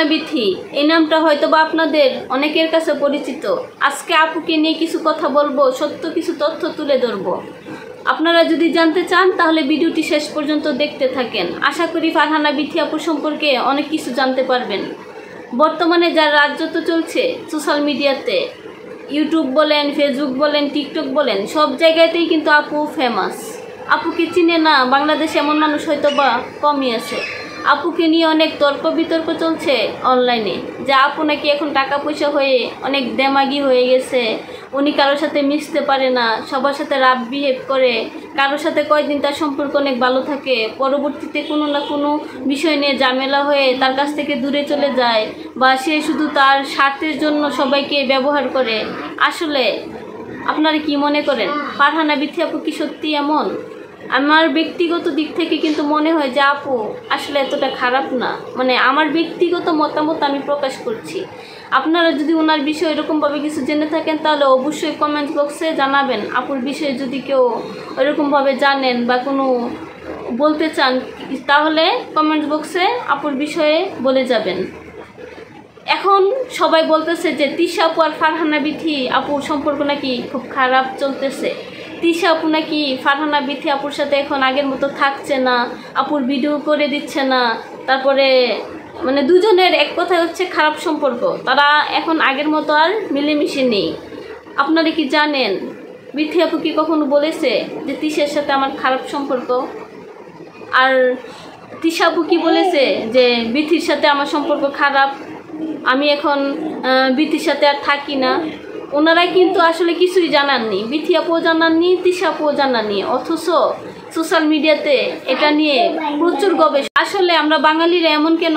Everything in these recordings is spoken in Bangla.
ফারহানা বিথি এই নামটা হয়তো বা আপনাদের অনেকের কাছে পরিচিত। আজকে আপুকে নিয়ে কিছু কথা বলবো, সত্য কিছু তথ্য তুলে ধরবো। আপনারা যদি জানতে চান তাহলে ভিডিওটি শেষ পর্যন্ত দেখতে থাকেন। আশা করি ফারহানা বিথি আপু সম্পর্কে অনেক কিছু জানতে পারবেন। বর্তমানে যার রাজত্ব চলছে সোশ্যাল মিডিয়াতে, ইউটিউব বলেন, ফেসবুক বলেন, টিকটক বলেন, সব জায়গাতেই কিন্তু আপু ফেমাস। আপুকে চিনে না বাংলাদেশে এমন মানুষ হয়তো বা কমই আছে। আপুকে নিয়ে অনেক তর্ক বিতর্ক চলছে অনলাইনে, যে আপু নাকি এখন টাকা পয়সা হয়ে অনেক দেমাগি হয়ে গেছে, উনি কারোর সাথে মিশতে পারে না, সবার সাথে রাফ বিহেভ করে, কারোর সাথে কয়েকদিন তার সম্পর্ক অনেক ভালো থাকে, পরবর্তীতে কোনো না কোনো বিষয় নিয়ে ঝামেলা হয়ে তার কাছ থেকে দূরে চলে যায়, বা সে শুধু তার স্বার্থের জন্য সবাইকে ব্যবহার করে। আসলে আপনারা কি মনে করেন, ফারহানা বিথি আপু কি সত্যি এমন? আমার ব্যক্তিগত দিক থেকে কিন্তু মনে হয় যে আপু আসলে এতটা খারাপ না। মানে আমার ব্যক্তিগত মতামত আমি প্রকাশ করছি। আপনারা যদি ওনার বিষয়ে এরকমভাবে কিছু জেনে থাকেন তাহলে অবশ্যই কমেন্ট বক্সে জানাবেন। আপুর বিষয়ে যদি কেউ এরকমভাবে জানেন বা কোনো বলতে চান তাহলে কমেন্ট বক্সে আপুর বিষয়ে বলে যাবেন। এখন সবাই বলতেছে যে তিশা আপু আর ফারহানা বিথি আপুর সম্পর্ক নাকি খুব খারাপ চলতেছে। তিশা আপু নাকি ফারহানা বিথি আপুর সাথে এখন আগের মতো থাকছে না, আপুর ভিডিও করে দিচ্ছে না। তারপরে মানে দুজনের এক কথায় হচ্ছে খারাপ সম্পর্ক, তারা এখন আগের মতো আর মিলেমিশে নেই। আপনারা কি জানেন বিথি আপু কি কখনো বলেছে যে তিশার সাথে আমার খারাপ সম্পর্ক? আর তিশা আপু কি বলেছে যে বিথির সাথে আমার সম্পর্ক খারাপ, আমি এখন বিথির সাথে আর থাকি না? ওনারা কিন্তু আসলে কিছুই জানাননি, বিথি আপুও জানাননি, তিশা আপুও জানাননি, অথচ সোশ্যাল মিডিয়াতে এটা নিয়ে প্রচুর গবেষণা। আসলে আমরা বাঙালিরা এমন কেন,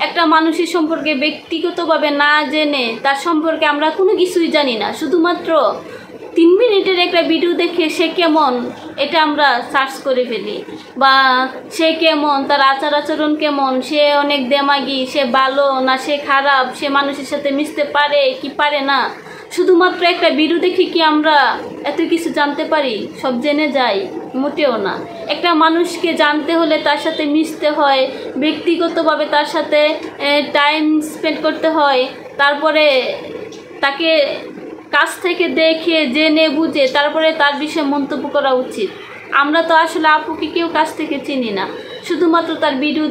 একটা মানুষের সম্পর্কে ব্যক্তিগতভাবে না জেনে তার সম্পর্কে আমরা কোনো কিছুই জানি না, শুধুমাত্র 3 মিনিটের একটা ভিডিও দেখে সে কেমন এটা আমরা সার্চ করে ফেলি, বা সে কেমন, তার আচার আচরণ কেমন, সে অনেক দেমাগি, সে ভালো না সে খারাপ, সে মানুষের সাথে মিশতে পারে কি পারে না, শুধুমাত্র একটা ভিডিও দেখে কি আমরা এত কিছু জানতে পারি, সব জেনে যাই? মোটেও না। একটা মানুষকে জানতে হলে তার সাথে মিশতে হয়, ব্যক্তিগতভাবে তার সাথে টাইম স্পেন্ড করতে হয়, তারপরে তাকে কাছ থেকে দেখে জেনে বুঝে তারপরে তার বিষয়ে মন্তব্য করা উচিত। আমরা তো আসলে আপুকে কেউ কাছ থেকে চিনি না, শুধুমাত্র তার ভিডিও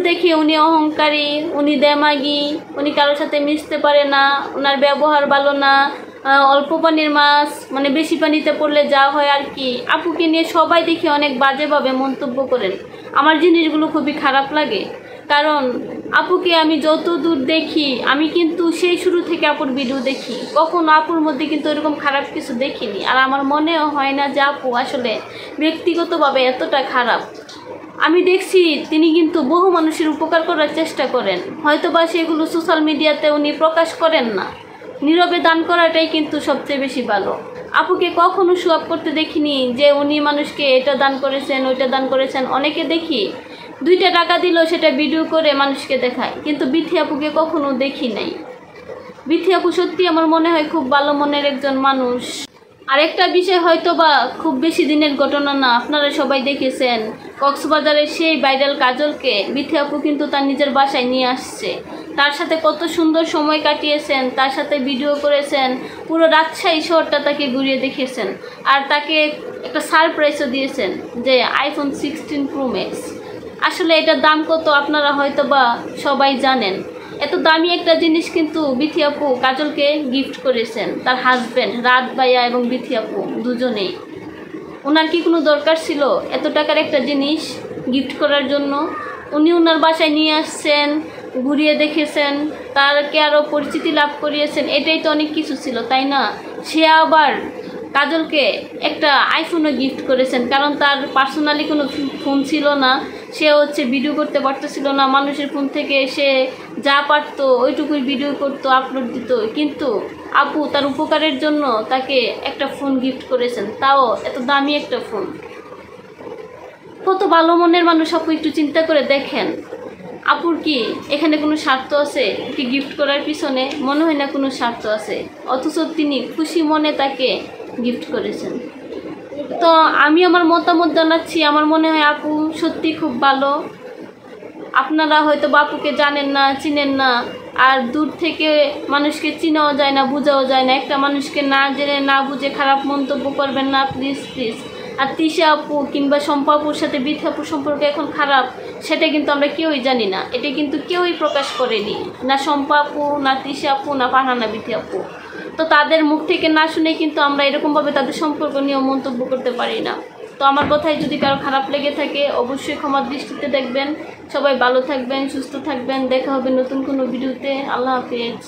দেখি উনি অহংকারী, উনি দেমাগি, উনি কারোর সাথে মিশতে পারে না, ওনার ব্যবহার ভালো না, অল্প পানির মাছ, মানে বেশি পানিতে পড়লে যা হয় আর কি। আপুকে নিয়ে সবাই দেখি অনেক বাজেভাবে মন্তব্য করেন। আমার জিনিসগুলো খুবই খারাপ লাগে, কারণ আপুকে আমি যত দূর দেখি, আমি কিন্তু সেই শুরু থেকে আপুর ভিডিও দেখি, কখনো আপুর মধ্যে কিন্তু এরকম খারাপ কিছু দেখিনি। আর আমার মনেও হয় না যে আপু আসলে ব্যক্তিগতভাবে এতটা খারাপ। আমি দেখছি তিনি কিন্তু বহু মানুষের উপকার করার চেষ্টা করেন, হয়তো বা সেগুলো সোশ্যাল মিডিয়াতে উনি প্রকাশ করেন না। নীরবে দান করাটাই কিন্তু সবচেয়ে বেশি ভালো। আপুকে কখনো শো আপ করতে দেখিনি যে উনি মানুষকে এটা দান করেছেন ওইটা দান করেছেন। অনেকে দেখি 2টা টাকা দিলেও সেটা ভিডিও করে মানুষকে দেখায়, কিন্তু বিথি আপুকে কখনো দেখি নাই। বিথি আপু সত্যি আমার মনে হয় খুব ভালো মনের একজন মানুষ। আরেকটা বিষয় হয়তো বা খুব বেশি দিনের ঘটনা না, আপনারা সবাই দেখেছেন কক্সবাজারের সেই ভাইরাল কাজলকে বিথি আপু কিন্তু তার নিজের বাসায় নিয়ে আসছে। তার সাথে কত সুন্দর সময় কাটিয়েছেন, তার সাথে ভিডিও করেছেন, পুরো রাজশাহী শহরটা তাকে ঘুরিয়ে দেখিয়েছেন, আর তাকে একটা সারপ্রাইজও দিয়েছেন যে iPhone 16 Pro Max। আসলে এটার দাম কত আপনারা হয়তো বা সবাই জানেন। এত দামি একটা জিনিস কিন্তু বিথি আপু কাজলকে গিফট করেছেন, তার হাজব্যান্ড রাত ভাইয়া এবং বিথি আপু দুজনেই। ওনার কি কোনো দরকার ছিল এত টাকার একটা জিনিস গিফট করার জন্য? উনি ওনার বাসায় নিয়ে আসছেন, ঘুরিয়ে দেখেছেন, তারকে আরও পরিচিতি লাভ করিয়েছেন, এটাই তো অনেক কিছু ছিল, তাই না? সে আবার কাজলকে একটা আইফোনও গিফট করেছেন, কারণ তার পার্সোনালি কোনো ফোন ছিল না, সে হচ্ছে ভিডিও করতে পারতেছিল না, মানুষের ফোন থেকে সে যা পারতো ওইটুকুই ভিডিও করতো, আপলোড দিত। কিন্তু আপু তার উপকারের জন্য তাকে একটা ফোন গিফট করেছেন, তাও এত দামি একটা ফোন। কত ভালো মনের মানুষ আপু, একটু চিন্তা করে দেখেন। আপুর কি এখানে কোনো স্বার্থ আছে? কি গিফট করার পিছনে মনে হয় না কোনো স্বার্থ আছে, অথচ তিনি খুশি মনে তাকে গিফট করেছেন। তো আমি আমার মতামত জানাচ্ছি, আমার মনে হয় আপু সত্যি খুব ভালো। আপনারা হয়তো বাপুকে জানেন না, চিনেন না, আর দূর থেকে মানুষকে চিনাও যায় না, বোঝাও যায় না। একটা মানুষকে না জেনে না বুঝে খারাপ মন্তব্য করবেন না প্লিজ প্লিজ। আর তৃষা আপু কিংবা শম্পা আপুর সাথে বৃথা আপুর সম্পর্ক এখন খারাপ, সেটা কিন্তু আমরা কেউই জানি না। এটা কিন্তু কেউই প্রকাশ করেনি, না শম্পা আপু, না তৃষা আপু, না ফারহানা বৃথা আপু। তো তাদের মুখ থেকে না শুনে কিন্তু আমরা এরকমভাবে তাদের সম্পর্ক নিয়েও মন্তব্য করতে পারি না। তো আমার কথায় যদি কারো খারাপ লেগে থাকে অবশ্যই ক্ষমার দৃষ্টিতে দেখবেন। সবাই ভালো থাকবেন, সুস্থ থাকবেন। দেখা হবে নতুন কোনো ভিডিওতে। আল্লাহ হাফেজ।